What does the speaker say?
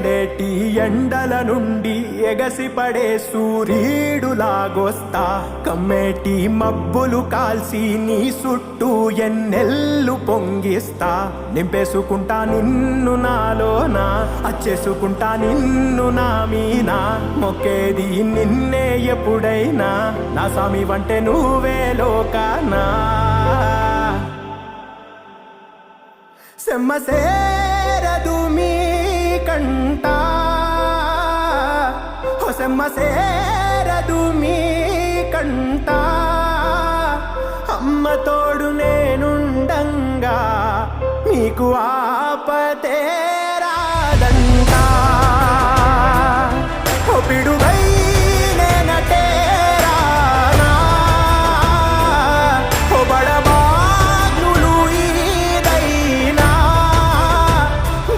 మండేటి ఎండల నుండి ఎగసిపడే సూర్యుడులాగొస్తా కమ్మేటి మబ్బులు కాల్సి నీ చుట్టూ ఎన్నెల్లు పొంగిస్తా నింపేసుకుంటా నిన్ను నాలోనా అచ్చేసుకుంటా నిన్ను నా మీనా మొక్కేది నిన్నే ఎప్పుడైనా నా స్వామి వంటే నువ్వే లోకానా సెమ్మసేరదు మీ కంట సెమ్మసేరదు మీ కంట అమ్మ తోడు నేనుండంగా మీకు ఆపతే